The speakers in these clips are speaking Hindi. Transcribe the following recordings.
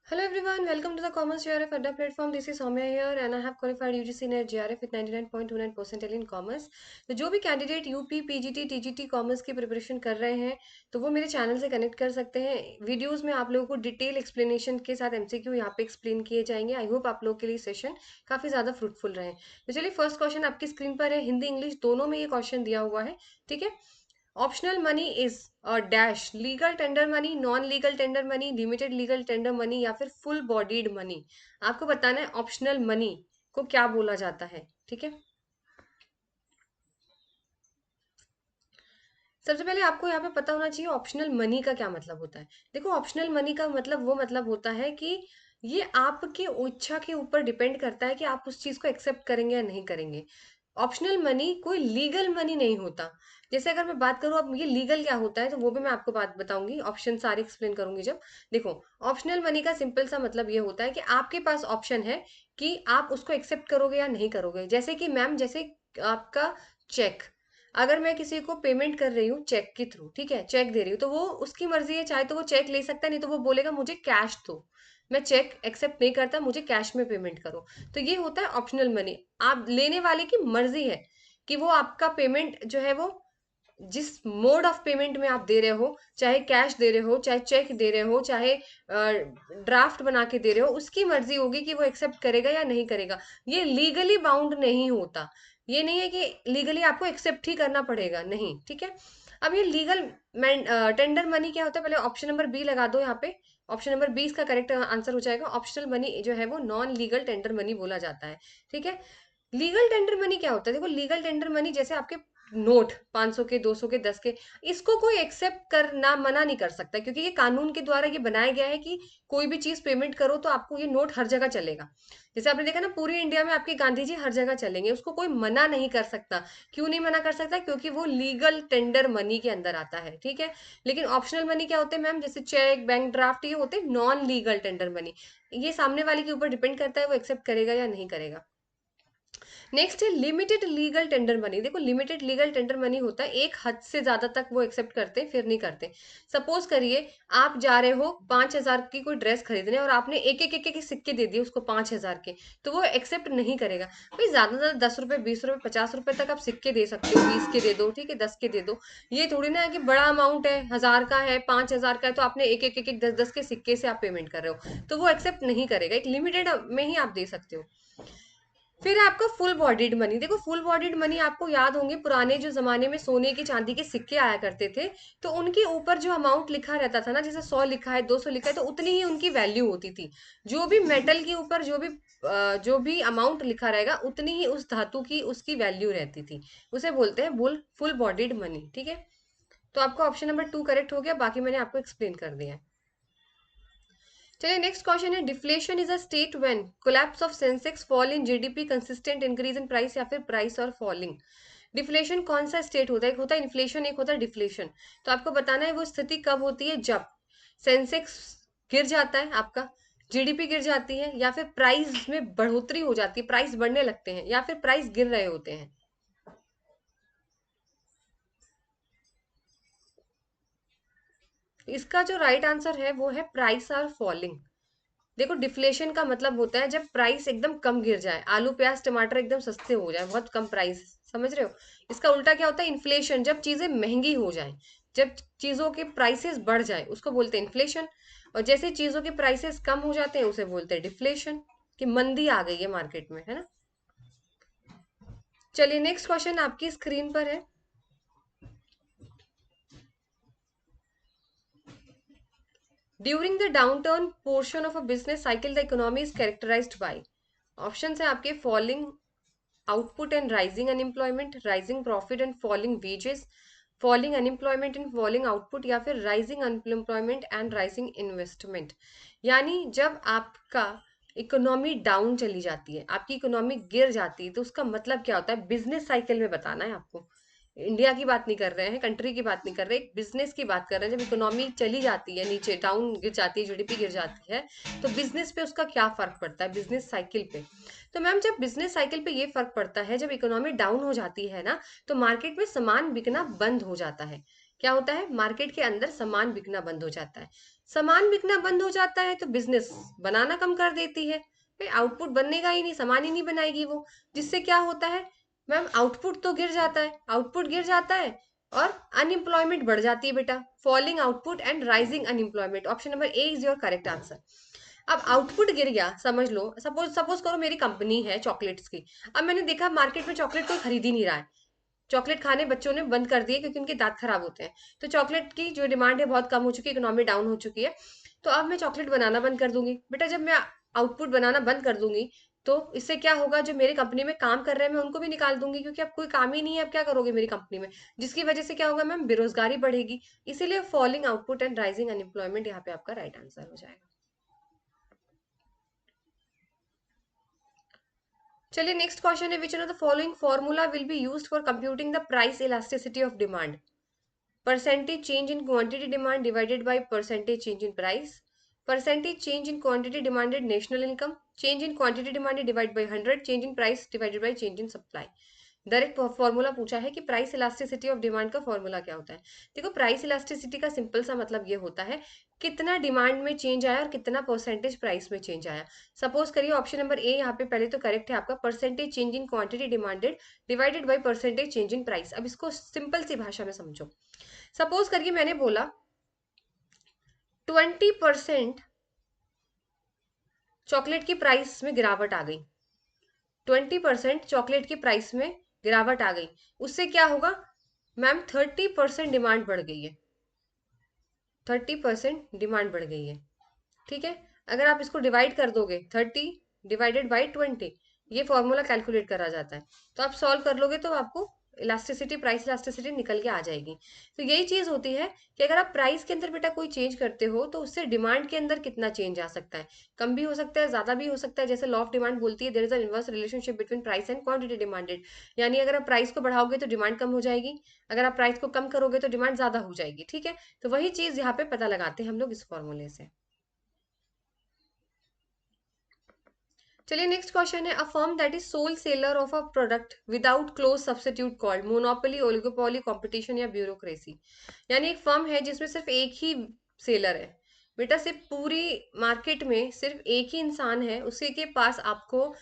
Hello everyone, welcome to the Commerce GRF Adda platform. This is Soumya here and I have qualified UGC NET GRF with 99.29 percentile in Commerce. तो जो भी candidate UP PGT TGT commerce की प्रिपरेशन कर रहे हैं तो वो मेरे चैनल से कनेक्ट कर सकते हैं। वीडियोस में आप लोगों को डिटेल एक्सप्लेनेशन के साथ एमसीक्यू यहाँ पे एक्सप्लेन किए जाएंगे। आई होप आप लोगों के लिए सेशन काफी ज्यादा फ्रूटफुल रहे। तो चलिए फर्स्ट क्वेश्चन आपकी स्क्रीन पर है, हिंदी इंग्लिश दोनों में ये क्वेश्चन दिया हुआ है। ठीक है। Optional money is dash legal tender money, non legal tender money, limited legal tender money या फिर फुल बॉडीड मनी। आपको बताना है ऑप्शनल मनी को क्या बोला जाता है। ठीक है। सबसे पहले आपको यहाँ पे पता होना चाहिए ऑप्शनल मनी का क्या मतलब होता है। देखो ऑप्शनल मनी का मतलब वो मतलब होता है कि ये आपकी इच्छा के ऊपर डिपेंड करता है कि आप उस चीज को एक्सेप्ट करेंगे या नहीं करेंगे। ऑप्शनल मनी कोई लीगल मनी नहीं होता। जैसे अगर मैं बात करूं अब ये लीगल क्या होता है तो वो भी मैं आपको बात बताऊंगी, ऑप्शन सारे एक्सप्लेन करूंगी जब। देखो ऑप्शनल मनी का सिंपल सा मतलब ये होता है कि आपके पास ऑप्शन है कि आप उसको एक्सेप्ट करोगे या नहीं करोगे। जैसे कि मैम, जैसे आपका चेक, अगर मैं किसी को पेमेंट कर रही हूँ चेक के थ्रू, ठीक है, चेक दे रही हूँ तो वो उसकी मर्जी है, चाहे तो वो चेक ले सकता है, नहीं तो वो बोलेगा मुझे कैश दो, मैं चेक एक्सेप्ट नहीं करता, मुझे कैश में पेमेंट करो। तो ये होता है ऑप्शनल मनी। आप लेने वाले की मर्जी है कि वो आपका पेमेंट जो है वो जिस मोड ऑफ पेमेंट में आप दे रहे हो, चाहे कैश दे रहे हो, चाहे चेक दे रहे हो, चाहे ड्राफ्ट बना के दे रहे हो, उसकी मर्जी होगी कि वो एक्सेप्ट करेगा या नहीं करेगा। ये लीगली बाउंड नहीं होता। ये नहीं है कि लीगली आपको एक्सेप्ट ही करना पड़ेगा, नहीं। ठीक है। अब ये लीगल टेंडर मनी क्या होता है, पहले ऑप्शन नंबर बी लगा दो यहाँ पे। ऑप्शन नंबर 20 का करेक्ट आंसर हो जाएगा। ऑप्शनल मनी जो है वो नॉन लीगल टेंडर मनी बोला जाता है। ठीक है। लीगल टेंडर मनी क्या होता है, देखो लीगल टेंडर मनी जैसे आपके नोट 500 के, 200 के, 10 के, इसको कोई एक्सेप्ट करना मना नहीं कर सकता, क्योंकि ये कानून के द्वारा ये बनाया गया है कि कोई भी चीज पेमेंट करो तो आपको ये नोट हर जगह चलेगा। जैसे आपने देखा ना, पूरी इंडिया में आपके गांधी जी हर जगह चलेंगे, उसको कोई मना नहीं कर सकता। क्यों नहीं मना कर सकता? क्योंकि वो लीगल टेंडर मनी के अंदर आता है। ठीक है। लेकिन ऑप्शनल मनी क्या होते हैं मैम, जैसे चेक, बैंक ड्राफ्ट, ये होते हैं नॉन लीगल टेंडर मनी। ये सामने वाले के ऊपर डिपेंड करता है वो एक्सेप्ट करेगा या नहीं करेगा। नेक्स्ट है लिमिटेड लीगल टेंडर मनी। देखो लिमिटेड लीगल टेंडर मनी होता है एक हद से ज्यादा तक वो एक्सेप्ट करते हैं, फिर नहीं करते। सपोज करिए आप जा रहे हो 5,000 की कोई ड्रेस खरीदने और आपने एक एक सिक्के दे दिए उसको 5,000 के, तो वो एक्सेप्ट नहीं करेगा। भाई ज्यादा से ज्यादा 10 रुपए, 20 रुपए, 50 रुपए तक आप सिक्के दे सकते हो, 20 के दे दो, ठीक है, 10 के दे दो। ये थोड़ी ना है कि बड़ा अमाउंट है, 1,000 का है, 5,000 का है, तो आपने एक 10 के सिक्के से आप पेमेंट कर रहे हो, तो वो एक्सेप्ट नहीं करेगा। एक लिमिटेड में ही आप दे सकते हो। फिर है आपका फुल बॉडीड मनी। देखो फुल बॉडीड मनी आपको याद होंगे, पुराने जो जमाने में सोने की चांदी के सिक्के आया करते थे, तो उनके ऊपर जो अमाउंट लिखा रहता था ना, जैसे 100 लिखा है, 200 लिखा है, तो उतनी ही उनकी वैल्यू होती थी। जो भी मेटल के ऊपर जो भी अमाउंट लिखा रहेगा उतनी ही उस धातु की उसकी वैल्यू रहती थी। उसे बोलते हैं फुल बॉडीड मनी। ठीक है। तो आपका ऑप्शन नंबर 2 करेक्ट हो गया, बाकी मैंने आपको एक्सप्लेन कर दिया है। चलिए नेक्स्ट क्वेश्चन है, deflation is a state when collapse of Sensex, fall in GDP, consistent increase in price या फिर प्राइस और फॉलिंग। डिफ्लेशन कौन सा स्टेट होता है? एक होता है इन्फ्लेशन, एक होता है डिफ्लेशन। तो आपको बताना है वो स्थिति कब होती है, जब सेंसेक्स गिर जाता है आपका, जीडीपी गिर जाती है, या फिर प्राइस में बढ़ोतरी हो जाती है, प्राइस बढ़ने लगते हैं, या फिर प्राइस गिर रहे होते हैं। इसका जो राइट आंसर है वो है प्राइस आर फॉलिंग। देखो डिफ्लेशन का मतलब होता है जब प्राइस एकदम कम गिर जाए, आलू प्याज टमाटर एकदम सस्ते हो जाए, बहुत कम प्राइस, समझ रहे हो। इसका उल्टा क्या होता है, इन्फ्लेशन, जब चीजें महंगी हो जाए, जब चीजों के प्राइसेस बढ़ जाए उसको बोलते हैं इन्फ्लेशन। और जैसे चीजों के प्राइसेस कम हो जाते हैं उसे बोलते हैं डिफ्लेशन, कि मंदी आ गई है मार्केट में, है ना। चलिए नेक्स्ट क्वेश्चन आपकी स्क्रीन पर है। During the downturn portion of a business cycle the economy is characterized by. Option है आपके falling output and rising unemployment, rising profit and falling wages, falling unemployment and falling output, या फिर rising unemployment and rising investment। यानी जब आपका इकोनॉमी डाउन चली जाती है, आपकी इकोनॉमी गिर जाती है, तो उसका मतलब क्या होता है, बिजनेस साइकिल में बताना है आपको। इंडिया की बात नहीं कर रहे हैं, कंट्री की बात नहीं कर रहे, एक बिजनेस की बात कर रहे हैं। जब इकोनॉमी चली जाती है नीचे, डाउन गिर जाती है, जीडीपी गिर जाती है, तो बिजनेस पे उसका क्या फर्क पड़ता है, बिजनेस साइकिल पे। तो मैम जब बिजनेस साइकिल पे ये फर्क पड़ता है, जब इकोनॉमी डाउन हो जाती है ना, तो मार्केट में सामान बिकना बंद हो जाता है। क्या होता है, मार्केट के अंदर सामान बिकना बंद हो जाता है। सामान बिकना बंद हो जाता है तो बिजनेस बनाना कम कर देती है। भाई आउटपुट बनेगा ही नहीं, सामान ही नहीं बनाएगी वो, जिससे क्या होता है मैम, आउटपुट तो गिर जाता है, आउटपुट गिर जाता है और अनएम्प्लॉयमेंट बढ़ जाती है बेटा। Falling output and rising unemployment, option number A is your correct answer. अब आउटपुट गिर गया, समझ लो, सपोज सपोज करो मेरी कंपनी है चॉकलेट्स की। अब मैंने देखा मार्केट में चॉकलेट कोई खरीद ही नहीं रहा है, चॉकलेट खाने बच्चों ने बंद कर दिए क्योंकि उनके दांत खराब होते हैं, तो चॉकलेट की जो डिमांड है बहुत कम हो चुकी है, इकोनॉमी डाउन हो चुकी है। तो अब मैं चॉकलेट बनाना बंद कर दूंगी बेटा। जब मैं आउटपुट बनाना बंद कर दूंगी तो इससे क्या होगा, जो मेरी कंपनी में काम कर रहे हैं मैं उनको भी निकाल दूंगी, क्योंकि अब कोई काम ही नहीं है, अब क्या करोगे मेरी कंपनी में, जिसकी वजह से क्या होगा मैम, बेरोजगारी बढ़ेगी। इसीलिए falling output and rising unemployment यहाँ पे आपका राइट आंसर हो जाएगा। चलिए नेक्स्ट क्वेश्चन है, which one of the following formula will be used for computing the price elasticity of demand? Percentage change in quantity demand divided by percentage change in price, percentage change in quantity demanded national income, change in quantity demanded divided by 100, change in price divided by change in supply। Direct formula पूछा है कि प्राइस इलास्टिसिटी ऑफ डिमांड का फॉर्मूला क्या होता है। देखो प्राइस इलास्टिसिटी का सिंपल सा मतलब ये होता है कितना डिमांड में चेंज आया और कितना परसेंटेज प्राइस में चेंज आया। सपोज करिए ऑप्शन नंबर ए यहाँ पे पहले तो करेक्ट है आपका, percentage change in quantity demanded divided by percentage change in price. अब इसको सिंपल सी भाषा में समझो। सपोज करिए मैंने बोला 20% चॉकलेट की प्राइस में गिरावट आ गई, 20% चॉकलेट की प्राइस में गिरावट आ गई, उससे क्या होगा मैम, 30% डिमांड बढ़ गई है, 30% डिमांड बढ़ गई है। ठीक है, अगर आप इसको डिवाइड कर दोगे 30 डिवाइडेड बाई 20, ये फॉर्मूला कैलकुलेट करा जाता है, तो आप सॉल्व कर लोगे तो आपको इलास्टिसिटी, प्राइस इलास्टिसिटी निकल के आ जाएगी। तो यही चीज होती है कि अगर आप प्राइस के अंदर बेटा कोई चेंज करते हो तो उससे डिमांड के अंदर कितना चेंज आ सकता है, कम भी हो सकता है ज्यादा भी हो सकता है। जैसे लॉ ऑफ डिमांड बोलती है there is a inverse relationship between price and quantity demanded, यानी अगर आप प्राइस को बढ़ाओगे तो डिमांड कम हो जाएगी, अगर आप प्राइस को कम करोगे तो डिमांड ज्यादा हो जाएगी। ठीक है, तो वही चीज यहाँ पे पता लगाते हैं हम लोग इस फॉर्मूले से। चलिए नेक्स्ट क्वेश्चन है, a firm that is sole seller of a product without close substitute called monopoly, oligopoly, competition या ब्यूरोक्रेसी। यानी एक फर्म है जिसमें सिर्फ एक ही सेलर है बेटा, सिर्फ पूरी मार्केट में सिर्फ एक ही इंसान है, उसी के पास आपको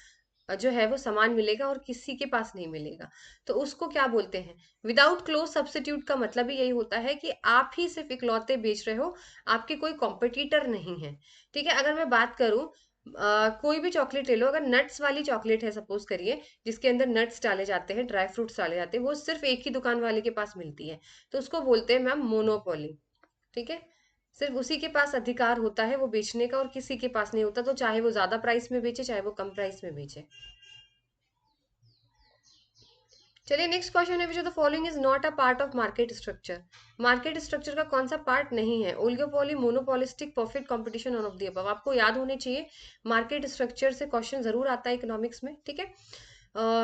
जो है वो सामान मिलेगा और किसी के पास नहीं मिलेगा, तो उसको क्या बोलते हैं? विदाउट क्लोज सब्स्टिट्यूट का मतलब ही यही होता है कि आप ही सिर्फ इकलौते बेच रहे हो, आपके कोई कॉम्पिटिटर नहीं है। ठीक है, अगर मैं बात करूं कोई भी चॉकलेट ले लो, अगर नट्स वाली चॉकलेट है सपोज करिए, जिसके अंदर नट्स डाले जाते हैं, ड्राई फ्रूट्स डाले जाते हैं, वो सिर्फ एक ही दुकान वाले के पास मिलती है, तो उसको बोलते हैं मैम मोनोपोली। ठीक है, सिर्फ उसी के पास अधिकार होता है वो बेचने का और किसी के पास नहीं होता, तो चाहे वो ज्यादा प्राइस में बेचे चाहे वो कम प्राइस में बेचे। चलिए नेक्स्ट क्वेश्चन है, which of the following is not a part of market structure? Market structure का कौन सा पार्ट नहीं है? Oligopoly, monopolistic, perfect competition, on off the above. आपको याद होने चाहिए, मार्केट स्ट्रक्चर से क्वेश्चन जरूर आता है इकोनॉमिक्स में। ठीक है,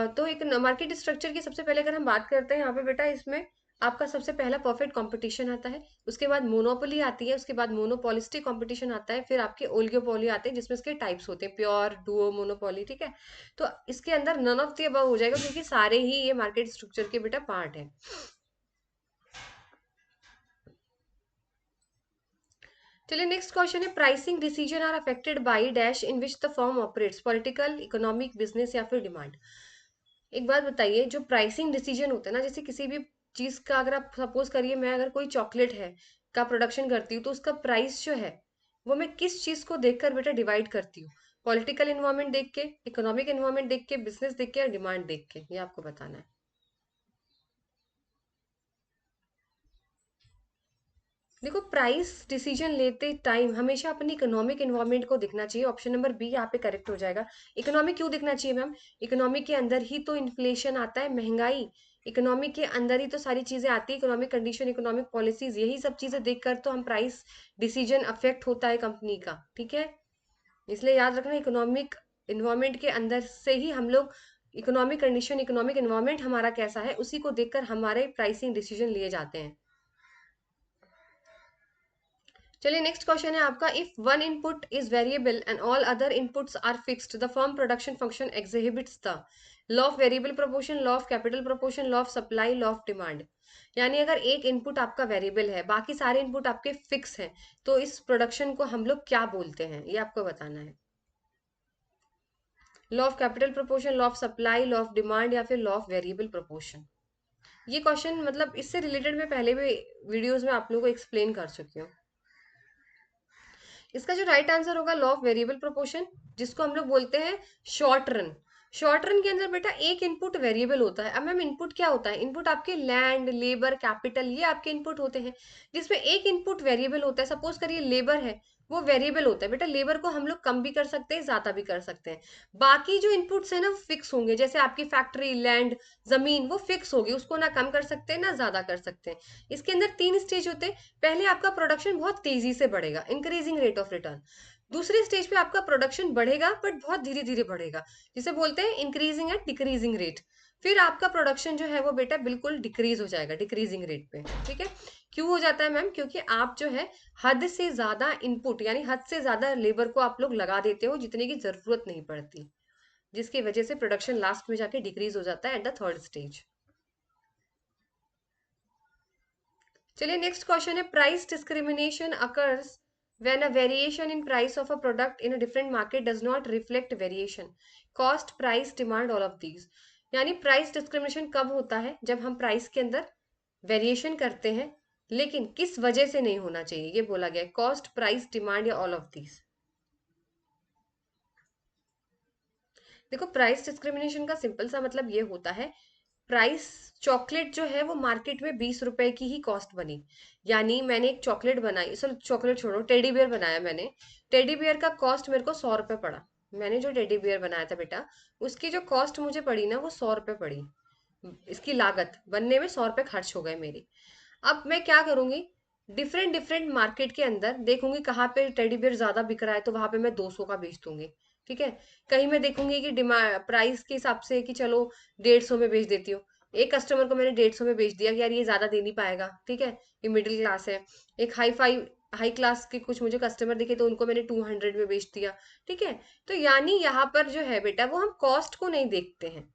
तो एक मार्केट स्ट्रक्चर की सबसे पहले अगर हम बात करते हैं यहाँ पे बेटा, इसमें आपका सबसे पहला परफेक्ट कंपटीशन आता है, उसके बाद मोनोपोली आती है, उसके बाद मोनोपोलिस्टिक कंपटीशन आता है, फिर आपके ओलिगोपोली आते हैं जिसमें इसके टाइप्स होते हैं, प्योर, डुओ, मोनोपोली। ठीक है, तो इसके अंदर नन ऑफ द अबव हो जाएगा क्योंकि सारे ही ये मार्केट स्ट्रक्चर के बेटा पार्ट है। चलिए नेक्स्ट क्वेश्चन है, pricing decision are affected by dash in which the firm operates, political, economic, business या फिर डिमांड। एक बात बताइए, जो प्राइसिंग डिसीजन होता है ना, जैसे किसी भी चीज का, अगर आप सपोज करिए मैं अगर कोई चॉकलेट है का प्रोडक्शन करती हूँ, तो उसका प्राइस जो है वो मैं किस चीज को देखकर बेटा डिवाइड करती हूँ? पॉलिटिकल इन्वायरमेंट देख के, इकोनॉमिक इन्वायरमेंट देख के, बिजनेस देख के या डिमांड देख के, ये आपको बताना है। देखो प्राइस डिसीजन लेते टाइम हमेशा अपनी इकोनॉमिक इन्वायरमेंट को देखना चाहिए, ऑप्शन नंबर बी यहाँ पे करेक्ट हो जाएगा। इकोनॉमिक क्यों देखना चाहिए मैम? इकोनॉमिक के अंदर ही तो इन्फ्लेशन आता है, महंगाई, इकोनॉमिक के अंदर ही तो सारी चीजें आती है, इकोनॉमिक कंडीशन, इकोनॉमिक पॉलिसीज, यही सब चीजें देखकर तो हम प्राइस डिसीजन अफेक्ट होता है कंपनी का। ठीक है, इसलिए याद रखना, इकोनॉमिक इन्वायरमेंट के अंदर से ही हम लोग, इकोनॉमिक कंडीशन, इकोनॉमिक इन्वायरमेंट हमारा कैसा है उसी को देखकर हमारे प्राइसिंग डिसीजन लिए जाते हैं। चलिए नेक्स्ट क्वेश्चन है आपका, if one input is variable and all other inputs are fixed, the firm production function exhibits the law of variable proportion, law of capital proportion, law of supply, law of demand. यानी अगर एक इनपुट आपका वेरिएबल है, बाकी सारे इनपुट आपके फिक्स हैं, तो इस प्रोडक्शन को हम लोग क्या बोलते हैं, ये आपको बताना है। Law of capital proportion, law of supply, law of demand, या फिर लॉ ऑफ वेरिएबल प्रोपोर्शन। ये क्वेश्चन मतलब इससे रिलेटेड मैं पहले भी वीडियोस में आप लोगों को एक्सप्लेन कर चुकी हूँ। इसका जो राइट आंसर होगा लॉ ऑफ वेरिएबल प्रोपोर्शन, जिसको हम लोग बोलते हैं शॉर्ट रन। शॉर्ट रन के अंदर बेटा एक इनपुट वेरिएबल होता है। अब मैम इनपुट क्या होता है? इनपुट आपके लैंड, लेबर, कैपिटल, ये आपके इनपुट होते हैं, जिसमें एक इनपुट वेरिएबल होता है। सपोज करिए लेबर है, वो वेरिएबल होता है बेटा। लेबर को हम लोग कम भी कर सकते हैं, ज्यादा भी कर सकते हैं। बाकी जो इनपुट्स है ना, वो फिक्स होंगे। जैसे आपकी फैक्ट्री, लैंड, जमीन, वो फिक्स होगी, उसको ना कम कर सकते हैं ना ज्यादा कर सकते हैं। इसके अंदर 3 स्टेज होते हैं। पहले आपका प्रोडक्शन बहुत तेजी से बढ़ेगा, इंक्रीजिंग रेट ऑफ रिटर्न। दूसरी स्टेज पे आपका प्रोडक्शन बढ़ेगा बट बहुत धीरे धीरे बढ़ेगा, जिसे बोलते हैं इंक्रीजिंग एंड डिक्रीजिंग रेट। फिर आपका प्रोडक्शन जो है वो बेटा बिल्कुल डिक्रीज हो जाएगा डिक्रीजिंग रेट पे। ठीक है? क्यों हो जाता है मैम? क्योंकि आप जो है हद से ज्यादा इनपुट यानी हद से ज्यादा लेबर को आप लोग लगा देते हो, जितने की जरूरत नहीं पड़ती, जिसकी वजह से प्रोडक्शन लास्ट में जाके डिक्रीज हो जाता है एट द थर्ड स्टेज। चलिए नेक्स्ट क्वेश्चन है, price discrimination occurs when a variation in price of a product in a different market does not reflect variation cost, price, demand, all of these। यानी प्राइस डिस्क्रिमिनेशन कब होता है? जब हम प्राइस के अंदर वेरिएशन करते हैं, लेकिन किस वजह से नहीं होना चाहिए, ये बोला गया। कॉस्ट, प्राइस, डिमांड, या ऑल ऑफ दीज। देखो प्राइस डिस्क्रिमिनेशन का सिंपल सा मतलब ये होता है, प्राइस, चॉकलेट जो है वो मार्केट में 20 रुपए की ही कॉस्ट बनी। यानी मैंने एक चॉकलेट बनाई, चलो चॉकलेट छोड़ो, टेडी बियर बनाया मैंने। टेडी बियर का कॉस्ट मेरे को 100 रुपए पड़ा। मैंने जो टेडी बियर बनाया था बेटा, उसकी जो कॉस्ट मुझे पड़ी ना, वो 100 रुपए पड़ी। इसकी लागत बनने में 100 रुपए खर्च हो गए मेरे। अब मैं क्या करूंगी, डिफरेंट डिफरेंट मार्केट के अंदर देखूंगी कहाँ पे टेडी बियर ज्यादा बिक रहा है, तो वहां पे मैं 200 का बेच दूंगी। ठीक है? कहीं मैं देखूंगी कि डिमांड प्राइस के हिसाब से कि चलो 150 में बेच देती हूँ। एक कस्टमर को मैंने 150 में बेच दिया कि यार ये ज्यादा दे नहीं पाएगा। ठीक है? ये मिडिल क्लास है। एक हाई क्लास के कुछ मुझे कस्टमर दिखे, तो उनको मैंने 200 में बेच दिया। ठीक है? तो यानी यहाँ पर जो है बेटा, वो हम कॉस्ट को नहीं देखते हैं।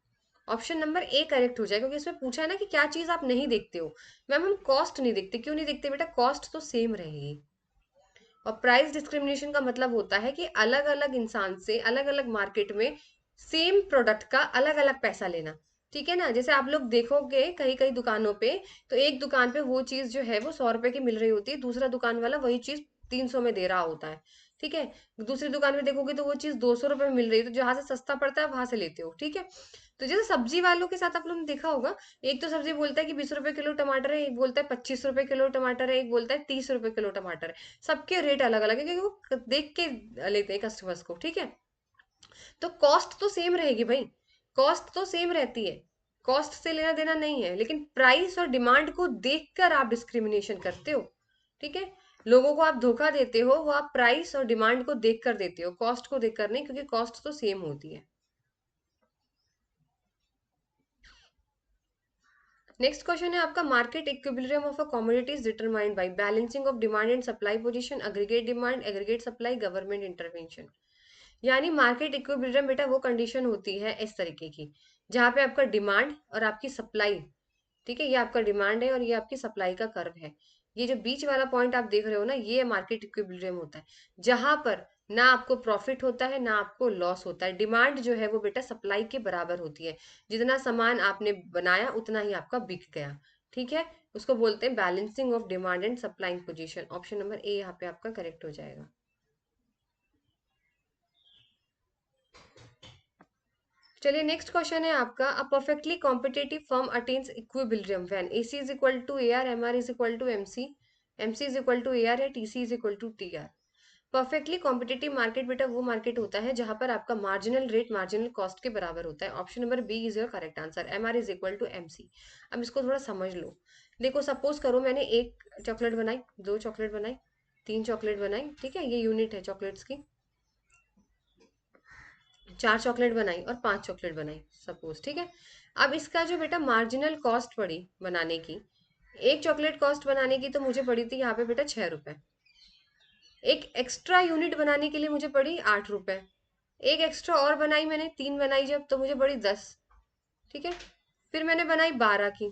ऑप्शन नंबर ए करेक्ट हो जाएगा, क्योंकि इसमें पूछा है ना कि क्या चीज आप नहीं देखते हो। मैम हम कॉस्ट नहीं देखते। क्यों नहीं देखते बेटा? कॉस्ट तो सेम रहेगी। और प्राइस डिस्क्रिमिनेशन का मतलब होता है कि अलग अलग इंसान से अलग अलग मार्केट में सेम प्रोडक्ट का अलग अलग पैसा लेना। ठीक है ना? जैसे आप लोग देखोगे कहीं कहीं दुकानों पे, तो एक दुकान पे वो चीज जो है वो 100 रुपए की मिल रही होती है, दूसरा दुकान वाला वही चीज 300 में दे रहा होता है। ठीक है? दूसरी दुकान में देखोगे तो वो चीज 200 रुपए में मिल रही है, तो जहां से सस्ता पड़ता है वहां से लेते हो। ठीक है? तो जैसे सब्जी वालों के साथ आप लोगों ने देखा होगा, एक तो सब्जी बोलता है कि 20 रुपए किलो टमाटर है, एक बोलता है 25 रुपए किलो टमाटर है, एक बोलता है 30 रुपए किलो टमाटर है। सबके रेट अलग अलग है, क्योंकि वो देख के लेते हैं कस्टमर्स को। ठीक है? तो कॉस्ट तो सेम रहेगी भाई, कॉस्ट तो सेम रहती है, कॉस्ट से लेना देना नहीं है, लेकिन प्राइस और डिमांड को देखकर आप डिस्क्रिमिनेशन करते हो। ठीक है? लोगों को आप धोखा देते हो, वो आप प्राइस और डिमांड को देखकर देते हो, कॉस्ट को देखकर नहीं, क्योंकि कॉस्ट तो सेम होती है। नेक्स्ट क्वेश्चन है आपका, market equilibrium of a commodity is determined by balancing of demand and supply position, aggregate demand, aggregate supply, government intervention. यानी मार्केट इक्विलिब्रियम बेटा वो कंडीशन होती है इस तरीके की, जहां पे आपका डिमांड और आपकी सप्लाई, ठीक है, ये आपका डिमांड है और ये आपकी सप्लाई का कर्व है। ये जो बीच वाला पॉइंट आप देख रहे हो ना, ये मार्केट इक्विलिब्रियम होता है, जहां पर ना आपको प्रॉफिट होता है ना आपको लॉस होता है। डिमांड जो है वो बेटा सप्लाई के बराबर होती है, जितना सामान आपने बनाया उतना ही आपका बिक गया। ठीक है? उसको बोलते हैं balancing of demand and supplying position. Option number A यहाँ पे आपका करेक्ट हो जाएगा। चलिए नेक्स्ट क्वेश्चन है आपका, a perfectly competitive firm attains equilibrium when AC is equal to AR, MR is equal to MC is equal to AR, या TC is equal to TR। Perfectly competitive market बेटा वो मार्केट होता है जहां पर आपका मार्जिनल रेट मार्जिनल कॉस्ट के बराबर होता है। Option number B is your correct answer, MR is equal to MC। अब इसको थोड़ा समझ लो। देखो सपोज करो मैंने एक चॉकलेट बनाई, दो चॉकलेट बनाई, तीन चॉकलेट बनाई। ठीक है? ये यूनिट है चॉकलेट्स की। चार चॉकलेट बनाई और पांच चॉकलेट बनाई सपोज। ठीक है? अब इसका जो बेटा मार्जिनल कॉस्ट पड़ी बनाने की, एक चॉकलेट कॉस्ट बनाने की तो मुझे पड़ी थी यहाँ पे बेटा 6 रुपए। एक एक्स्ट्रा यूनिट बनाने के लिए मुझे पड़ी 8 रुपए। एक एक्स्ट्रा और बनाई मैंने, तीन बनाई जब, तो मुझे पड़ी 10। ठीक है? फिर मैंने बनाई 12 की,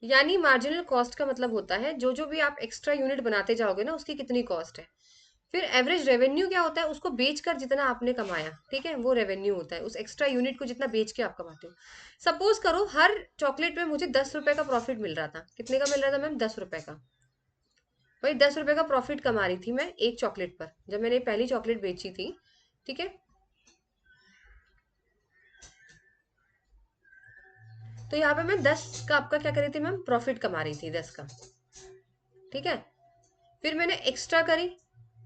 यानी मार्जिनल कॉस्ट का मतलब होता है जो जो भी आप एक्स्ट्रा यूनिट बनाते जाओगे ना उसकी कितनी कॉस्ट है। फिर एवरेज रेवेन्यू क्या होता है, उसको बेचकर जितना आपने कमाया, ठीक है, वो रेवेन्यू होता है, उस एक्स्ट्रा यूनिट को जितना बेच के आप कमाते हो। सपोज करो हर चॉकलेट में मुझे 10 रुपए का प्रॉफिट मिल रहा था। कितने का मिल रहा था मैम? 10 रुपए का। वही 10 रुपए का प्रॉफिट कमा रही थी मैं एक चॉकलेट पर, जब मैंने पहली चॉकलेट बेची थी। ठीक है, तो यहाँ पे मैं 10 का आपका क्या करी थी मैम? प्रॉफिट कमा रही थी 10 का। ठीक है, फिर मैंने एक्स्ट्रा करी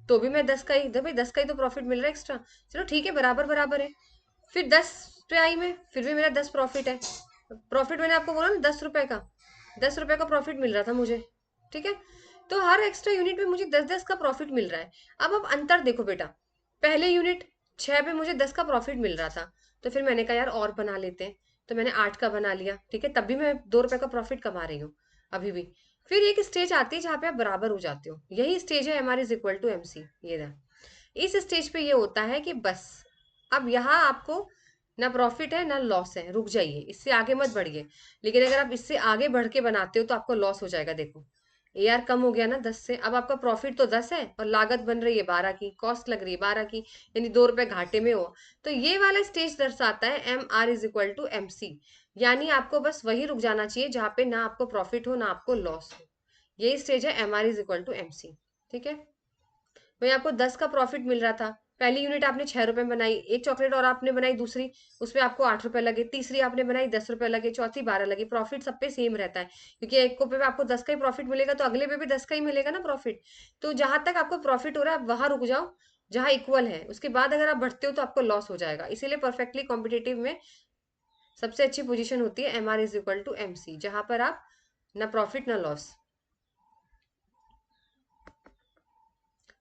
तो भी मैं 10 का ही, तो भाई 10 का ही तो प्रॉफिट मिल रहा है एक्स्ट्रा। चलो ठीक है, बराबर बराबर है। फिर 10 पे आई मैं, फिर भी मेरा 10 प्रॉफिट है। प्रॉफिट मैंने आपको बोला ना 10 रुपए का, 10 रुपए का प्रॉफिट मिल रहा था मुझे। ठीक है, तो हर एक्स्ट्रा यूनिट में मुझे 10-10 का प्रॉफिट मिल रहा है। अब अंतर देखो बेटा, पहले यूनिट 6 पे मुझे 10 का प्रॉफिट मिल रहा था, तो फिर मैंने कहा यार और बना लेते हैं, तो मैंने 8 का बना लिया। ठीक है, तब भी मैं 2 रुपए का प्रॉफिट कमा रही हूँ अभी भी। फिर एक स्टेज आती है जहाँ पे आप बराबर हो जाते हो, यही स्टेज है M R is equal to M C. ये रहा, इस स्टेज पे ये होता है कि बस अब यहाँ आपको ना प्रॉफिट है ना लॉस है, रुक जाइए, इससे आगे मत बढ़िए। लेकिन अगर आप इससे आगे बढ़ के बनाते हो तो आपको लॉस हो जाएगा। देखो ए आर कम हो गया ना 10 से, अब आपका प्रॉफिट तो 10 है और लागत बन रही है 12 की, कॉस्ट लग रही है 12 की, यानी 2 रुपए घाटे में हो। तो ये वाला स्टेज दर्शाता है M R is equal to M C. यानी आपको बस वही रुक जाना चाहिए जहां पे ना आपको प्रॉफिट हो ना आपको लॉस हो। यही स्टेज है M R is equal to M C. ठीक है, वही आपको 10 का प्रॉफिट मिल रहा था, पहली यूनिट आपने 6 रुपए में बनाई, एक चॉकलेट और आपने बनाई दूसरी, उसमें आपको 8 रुपए लगे, तीसरी आपने बनाई 10 रुपए लगे, चौथी 12 लगे। प्रॉफिट सब पे सेम रहता है, क्योंकि एक को पे आपको 10 का ही प्रॉफिट मिलेगा तो अगले पे भी 10 का ही मिलेगा ना प्रॉफिट। तो जहां तक आपको प्रॉफिट हो रहा है आप वहां रुक जाओ जहां इक्वल है, उसके बाद अगर आप बढ़ते हो तो आपको लॉस हो जाएगा। इसीलिए परफेक्टली कॉम्पिटेटिव में सबसे अच्छी पोजीशन होती है M R is equal to M C, जहां पर आप ना प्रॉफिट ना लॉस।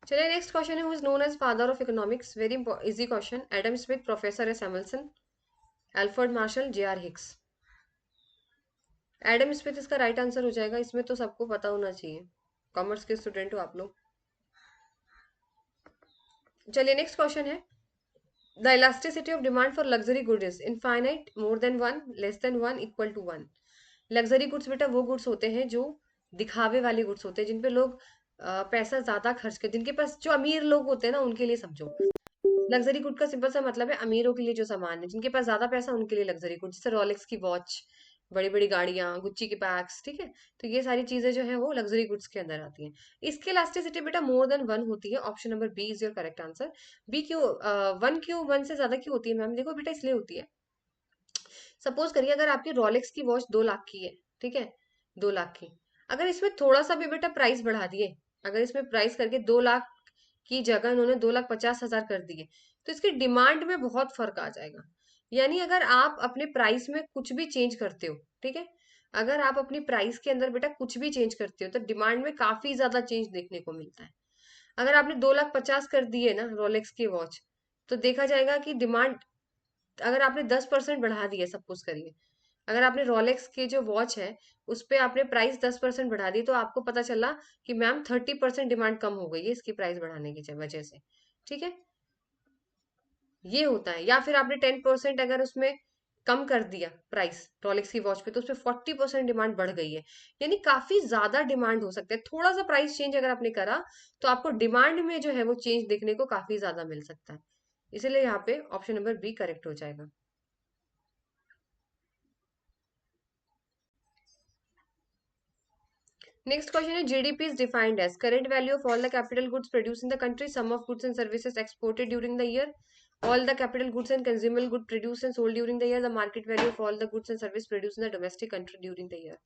चलिए नेक्स्ट क्वेश्चन है, who is known as father of economics? Very easy question. Adam Smith, professor Samuelson, Alfred Marshall, J R Hicks. Adam Smith इसका राइट आंसर हो जाएगा, इसमें तो सबको पता होना चाहिए, कॉमर्स के स्टूडेंट हो आप लोग। चलिए नेक्स्ट क्वेश्चन है, the elasticity of demand for luxury good is infinite, more than one, less than one, equal to one. Luxury goods बेटा वो गुड्स होते हैं जो दिखावे वाले गुड्स होते हैं, जिनपे लोग पैसा ज्यादा खर्च कर, जिनके पास, जो अमीर लोग होते हैं ना उनके लिए समझो। लग्जरी गुड का सिंपल सा मतलब है अमीरों के लिए जो सामान है, जिनके पास ज्यादा पैसा उनके लिए लग्जरी गुड, जैसे रोलेक्स की वॉच, बड़ी बड़ी गाड़ियां, गुच्ची के बैग्स। ठीक है, तो ये सारी चीजें जो है वो लग्जरी गुड्स के अंदर आती हैं। इसकी इलास्टिसिटी बेटा मोर देन वन होती है। Option number B is your correct answer. B क्यों, वन क्यों, वन से ज्यादा क्यों होती है मैम? देखो बेटा इसलिए होती है, सपोज करिए अगर आपकी रोलेक्स की वॉच 2 लाख की है, ठीक है, 2 लाख की, अगर इसमें थोड़ा सा भी बेटा प्राइस बढ़ा दिए, अगर इसमें प्राइस करके 2 लाख की जगह उन्होंने 2,50,000 कर दिए, तो इसकी डिमांड में बहुत फर्क आ जाएगा। यानी अगर आप अपने प्राइस में कुछ भी चेंज करते हो, ठीक है, अगर आप अपनी प्राइस के अंदर बेटा कुछ भी चेंज करते हो तो डिमांड में काफी ज्यादा चेंज देखने को मिलता है। अगर आपने 2,50,000 कर दिए ना रोलेक्स की वॉच, तो देखा जाएगा कि डिमांड, अगर आपने 10% बढ़ा दिया, सपोज करिए अगर आपने रोलेक्स की जो वॉच है उस पे आपने प्राइस 10% बढ़ा दी, तो आपको पता चला कि मैम 30% डिमांड कम हो गई है इसकी प्राइस बढ़ाने की वजह से। ठीक है, ये होता है। या फिर आपने 10% अगर उसमें कम कर दिया प्राइस रोलेक्स की वॉच पे, तो उसपे 40% डिमांड बढ़ गई है, यानी काफी ज्यादा डिमांड हो सकता है। थोड़ा सा प्राइस चेंज अगर आपने करा तो आपको डिमांड में जो है वो चेंज देखने को काफी ज्यादा मिल सकता है। इसीलिए यहाँ पे ऑप्शन नंबर बी करेक्ट हो जाएगा। Next question is, GDP is defined as current value of all the capital goods produced in the country, sum of goods and services exported during the year, all the capital goods and consumable goods produced and sold during the year, the market value of all the goods and services produced in the domestic country during the year.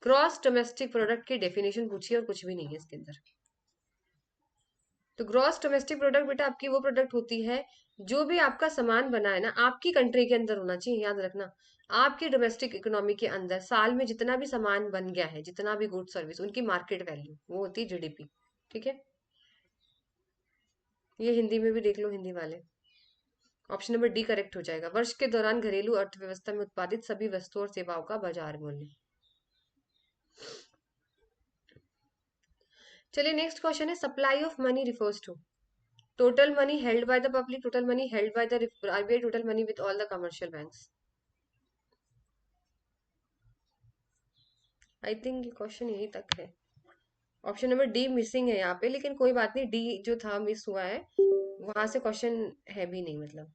Gross domestic product की डेफिनेशन पूछी और कुछ भी नहीं है इसके अंदर। तो ग्रॉस डोमेस्टिक प्रोडक्ट बेटा आपकी वो प्रोडक्ट होती है जो भी आपका सामान बना है ना आपकी कंट्री के अंदर होना चाहिए, याद रखना। आपकी डोमेस्टिक इकोनॉमी के अंदर साल में जितना भी सामान बन गया है, जितना भी गुड सर्विस, उनकी मार्केट वैल्यू वो होती है जीडीपी। ठीक है, ये हिंदी में भी देख लो हिंदी वाले। ऑप्शन नंबर डी करेक्ट हो जाएगा, वर्ष के दौरान घरेलू अर्थव्यवस्था में उत्पादित सभी वस्तुओं और सेवाओं का बाजार मूल्य। चलिए नेक्स्ट क्वेश्चन है, supply of money refers to total money held by the public, total money held by the RBI, total money with all the commercial banks। I think question यही तक है। ऑप्शन नंबर डी मिसिंग है यहाँ पे, लेकिन कोई बात नहीं, डी जो था मिस हुआ है, वहां से क्वेश्चन है भी नहीं मतलब।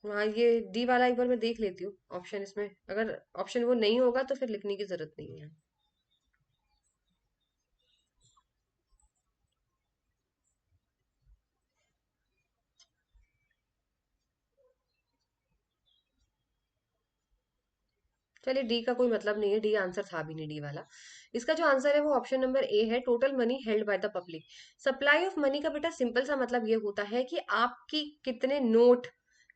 हाँ, ये डी वाला एक बार मैं देख लेती हूँ ऑप्शन, इसमें अगर ऑप्शन वो नहीं होगा तो फिर लिखने की जरूरत नहीं है। चलिए, डी का कोई मतलब नहीं है, डी आंसर था भी नहीं डी वाला। इसका जो आंसर है वो ऑप्शन नंबर ए है, total money held by the public. Supply of money का बेटा सिंपल सा मतलब ये होता है कि आपकी कितने नोट,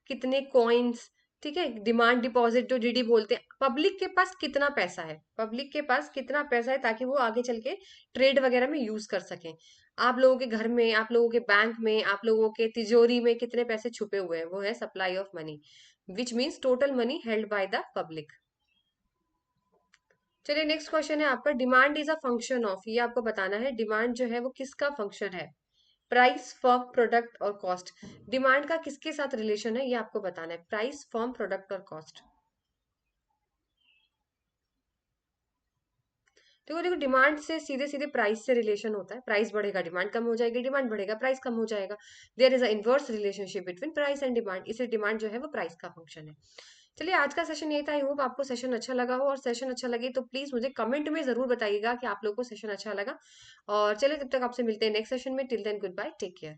कितने कॉइन्स, ठीक है, डिमांड डिपॉजिट जो डीडी बोलते हैं, पब्लिक के पास कितना पैसा है, पब्लिक के पास कितना पैसा है, ताकि वो आगे चल के ट्रेड वगैरह में यूज कर सकें। आप लोगों के घर में, आप लोगों के बैंक में, आप लोगों के तिजोरी में कितने पैसे छुपे हुए हैं, वो है supply of money, which means total money held by the public. चलिए, नेक्स्ट क्वेश्चन है आपका, demand is a function of, ये आपको बताना है डिमांड जो है वो किसका फंक्शन है, प्राइस, फॉर्म, प्रोडक्ट और कॉस्ट। डिमांड का किसके साथ रिलेशन है ये आपको बताना है, प्राइस, फॉर्म, प्रोडक्ट और कॉस्ट। देखो देखो, डिमांड से सीधे सीधे प्राइस से रिलेशन होता है, प्राइस बढ़ेगा डिमांड कम हो जाएगी, डिमांड बढ़ेगा प्राइस कम हो जाएगा। There is a inverse relationship between price and demand, इसलिए डिमांड जो है वो प्राइस का फंक्शन है। चलिए, आज का सेशन यही था, आई होप आपको सेशन अच्छा लगा हो, और सेशन अच्छा लगे तो प्लीज मुझे कमेंट में जरूर बताइएगा कि आप लोगों को सेशन अच्छा लगा। और चलिए, तब तक आपसे मिलते हैं नेक्स्ट सेशन में, till then good bye, take care.